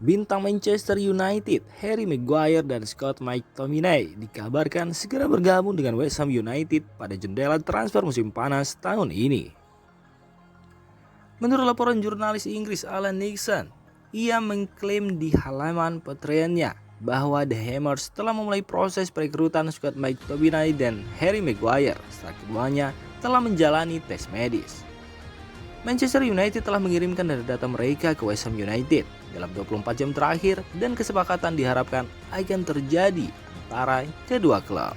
Bintang Manchester United, Harry Maguire dan Scott McTominay dikabarkan segera bergabung dengan West Ham United pada jendela transfer musim panas tahun ini. Menurut laporan jurnalis Inggris Alan Nixon, ia mengklaim di halaman Patreonnya bahwa The Hammers telah memulai proses perekrutan Scott McTominay dan Harry Maguire setelah keduanya telah menjalani tes medis. Manchester United telah mengirimkan data mereka ke West Ham United dalam 24 jam terakhir dan kesepakatan diharapkan akan terjadi antara kedua klub.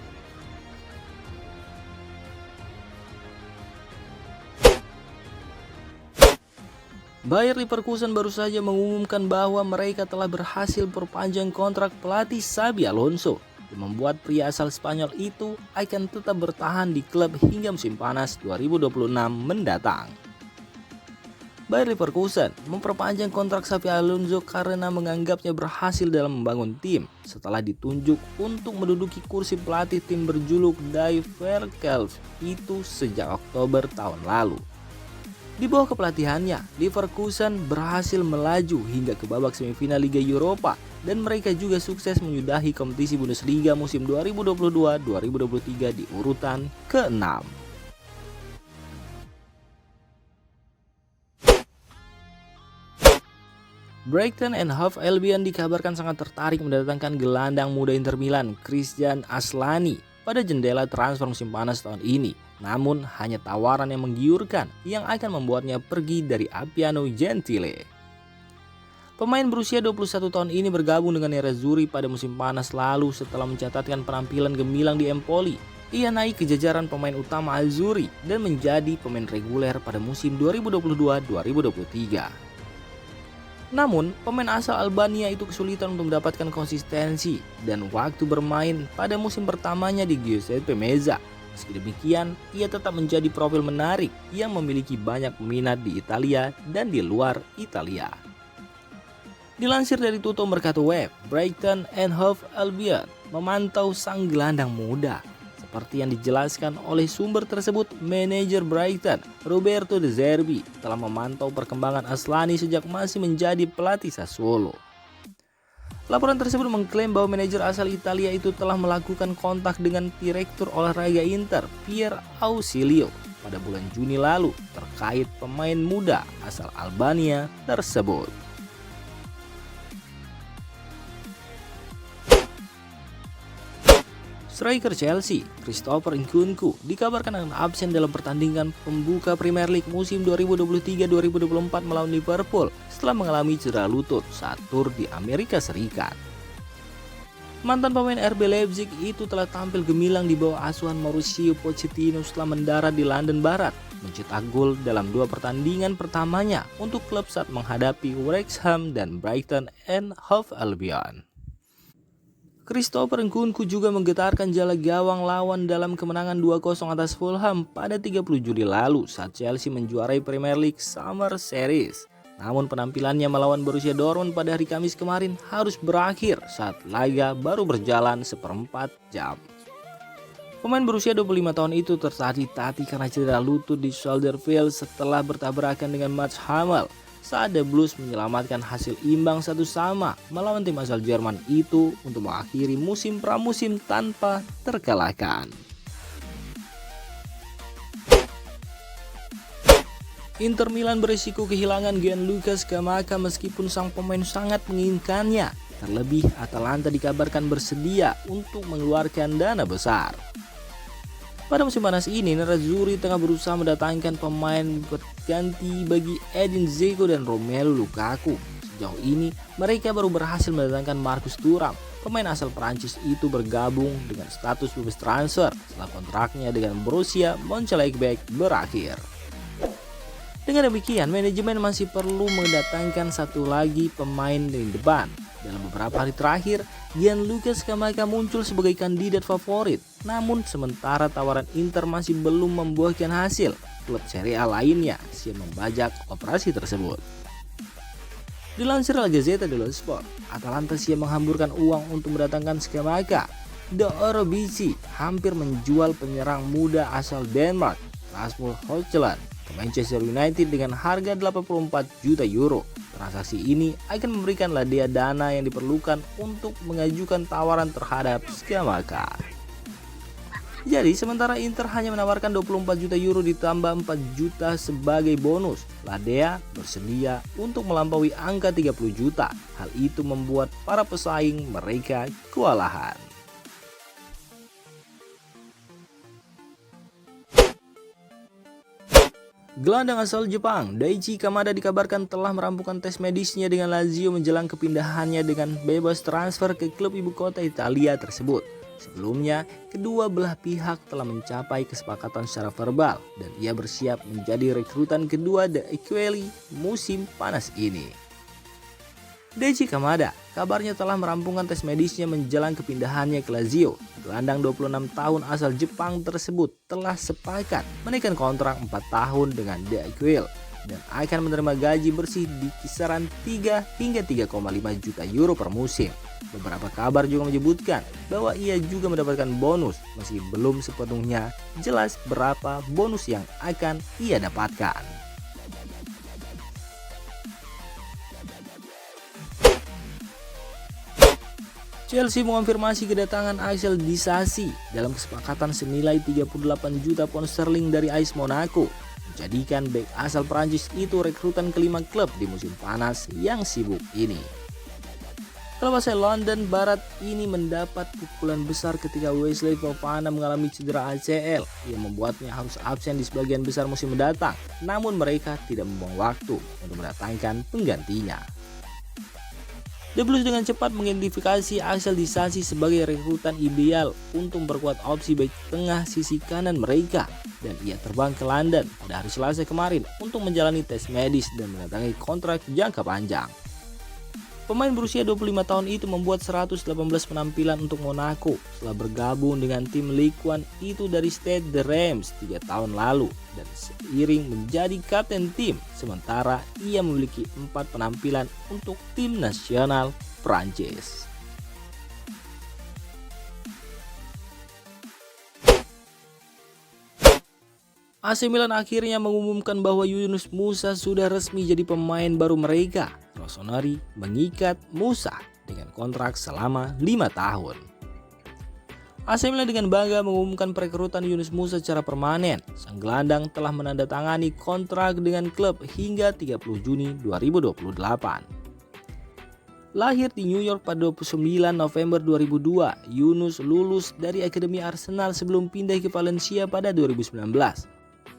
Bayer Leverkusen baru saja mengumumkan bahwa mereka telah berhasil perpanjang kontrak pelatih Xabi Alonso yang membuat pria asal Spanyol itu akan tetap bertahan di klub hingga musim panas 2026 mendatang. Bayer Leverkusen memperpanjang kontrak Xabi Alonso karena menganggapnya berhasil dalam membangun tim setelah ditunjuk untuk menduduki kursi pelatih tim berjuluk Die Verkelf itu sejak Oktober tahun lalu. Di bawah kepelatihannya, Leverkusen berhasil melaju hingga ke babak semifinal Liga Eropa dan mereka juga sukses menyudahi kompetisi Bundesliga musim 2022-2023 di urutan ke-6. Brighton and Hove Albion dikabarkan sangat tertarik mendatangkan gelandang muda Inter Milan Christian Aslani pada jendela transfer musim panas tahun ini. Namun hanya tawaran yang menggiurkan yang akan membuatnya pergi dari Appiano Gentile. Pemain berusia 21 tahun ini bergabung dengan Nerazzurri pada musim panas lalu setelah mencatatkan penampilan gemilang di Empoli. Ia naik ke jajaran pemain utama Azzurri dan menjadi pemain reguler pada musim 2022-2023. Namun, pemain asal Albania itu kesulitan untuk mendapatkan konsistensi dan waktu bermain pada musim pertamanya di Giuseppe Meazza. Meski demikian, ia tetap menjadi profil menarik yang memiliki banyak peminat di Italia dan di luar Italia. Dilansir dari Tutto Mercato Web, Brighton and Hove Albion memantau sang gelandang muda. Seperti yang dijelaskan oleh sumber tersebut, manajer Brighton, Roberto De Zerbi, telah memantau perkembangan Aslani sejak masih menjadi pelatih Sassuolo. Laporan tersebut mengklaim bahwa manajer asal Italia itu telah melakukan kontak dengan direktur olahraga Inter, Pier Ausilio, pada bulan Juni lalu terkait pemain muda asal Albania tersebut. Striker Chelsea, Christopher Nkunku, dikabarkan akan absen dalam pertandingan pembuka Premier League musim 2023-2024 melawan Liverpool setelah mengalami cedera lutut saat tur di Amerika Serikat. Mantan pemain RB Leipzig itu telah tampil gemilang di bawah asuhan Mauricio Pochettino setelah mendarat di London Barat, mencetak gol dalam 2 pertandingan pertamanya untuk klub saat menghadapi Wrexham dan Brighton and Hove Albion. Christopher Nkunku juga menggetarkan jala gawang lawan dalam kemenangan 2-0 atas Fulham pada 30 Juli lalu saat Chelsea menjuarai Premier League Summer Series. Namun penampilannya melawan Borussia Dortmund pada hari Kamis kemarin harus berakhir saat laga baru berjalan seperempat jam. Pemain berusia 25 tahun itu tertati-tati karena cedera lutut di Soldier-Field setelah bertabrakan dengan Mats Hummels saat The Blues menyelamatkan hasil imbang 1-1 melawan tim asal Jerman itu untuk mengakhiri musim pramusim tanpa terkalahkan. Inter Milan berisiko kehilangan Gianluca Scamacca meskipun sang pemain sangat menginginkannya. Terlebih Atalanta dikabarkan bersedia untuk mengeluarkan dana besar. Pada musim panas ini, Nerazzurri tengah berusaha mendatangkan pemain berganti bagi Edin Dzeko dan Romelu Lukaku. Sejauh ini, mereka baru berhasil mendatangkan Marcus Thuram. Pemain asal Prancis itu bergabung dengan status bebas transfer setelah kontraknya dengan Borussia Mönchengladbach berakhir. Dengan demikian, manajemen masih perlu mendatangkan satu lagi pemain di depan. Dalam beberapa hari terakhir, Gianluca Scamacca muncul sebagai kandidat favorit. Namun sementara tawaran Inter masih belum membuahkan hasil, klub Serie A lainnya siap membajak operasi tersebut. Dilansir La Gazzetta dello Sport, Atalanta siap menghamburkan uang untuk mendatangkan Scamacca. The Orobici hampir menjual penyerang muda asal Denmark, Rasmus Højlund, ke Manchester United dengan harga 84 juta euro. Transaksi ini akan memberikan Ladea dana yang diperlukan untuk mengajukan tawaran terhadap Scamacca. Jadi sementara Inter hanya menawarkan 24 juta euro ditambah 4 juta sebagai bonus, Ladea bersedia untuk melampaui angka 30 juta. Hal itu membuat para pesaing mereka kewalahan. Gelandang asal Jepang, Daichi Kamada dikabarkan telah merampungkan tes medisnya dengan Lazio menjelang kepindahannya dengan bebas transfer ke klub ibu kota Italia tersebut. Sebelumnya, kedua belah pihak telah mencapai kesepakatan secara verbal dan ia bersiap menjadi rekrutan kedua The Equally musim panas ini. Daichi Kamada kabarnya telah merampungkan tes medisnya menjelang kepindahannya ke Lazio. Gelandang 26 tahun asal Jepang tersebut telah sepakat menaikkan kontrak 4 tahun dengan The Equally dan akan menerima gaji bersih di kisaran 3 hingga 3,5 juta euro per musim. Beberapa kabar juga menyebutkan bahwa ia juga mendapatkan bonus meski belum sepenuhnya jelas berapa bonus yang akan ia dapatkan. Chelsea mengonfirmasi kedatangan Axel Disasi dalam kesepakatan senilai 38 juta pound sterling dari AS Monaco, menjadikan bek asal Prancis itu rekrutan kelima klub di musim panas yang sibuk ini. Klub asal London Barat ini mendapat pukulan besar ketika Wesley Fofana mengalami cedera ACL yang membuatnya harus absen di sebagian besar musim mendatang. Namun mereka tidak membuang waktu untuk mendatangkan penggantinya. The Blues dengan cepat mengidentifikasi Axel Disasi sebagai rekrutan ideal untuk memperkuat opsi bek tengah sisi kanan mereka, dan ia terbang ke London pada hari Selasa kemarin untuk menjalani tes medis dan mendatangi kontrak jangka panjang. Pemain berusia 25 tahun itu membuat 118 penampilan untuk Monaco setelah bergabung dengan tim Ligue 1 itu dari Stade de Reims 3 tahun lalu dan seiring menjadi kapten tim, sementara ia memiliki 4 penampilan untuk tim nasional Prancis. AC Milan akhirnya mengumumkan bahwa Yunus Musa sudah resmi jadi pemain baru mereka. Rossoneri mengikat Musa dengan kontrak selama 5 tahun. AC Milan dengan bangga mengumumkan perekrutan Yunus Musa secara permanen. Sang gelandang telah menandatangani kontrak dengan klub hingga 30 Juni 2028. Lahir di New York pada 29 November 2002, Yunus lulus dari Akademi Arsenal sebelum pindah ke Valencia pada 2019.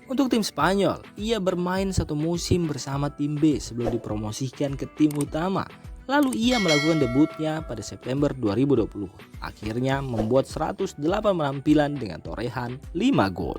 Untuk tim Spanyol, ia bermain satu musim bersama tim B sebelum dipromosikan ke tim utama. Lalu ia melakukan debutnya pada September 2020. Akhirnya membuat 108 penampilan dengan torehan 5 gol.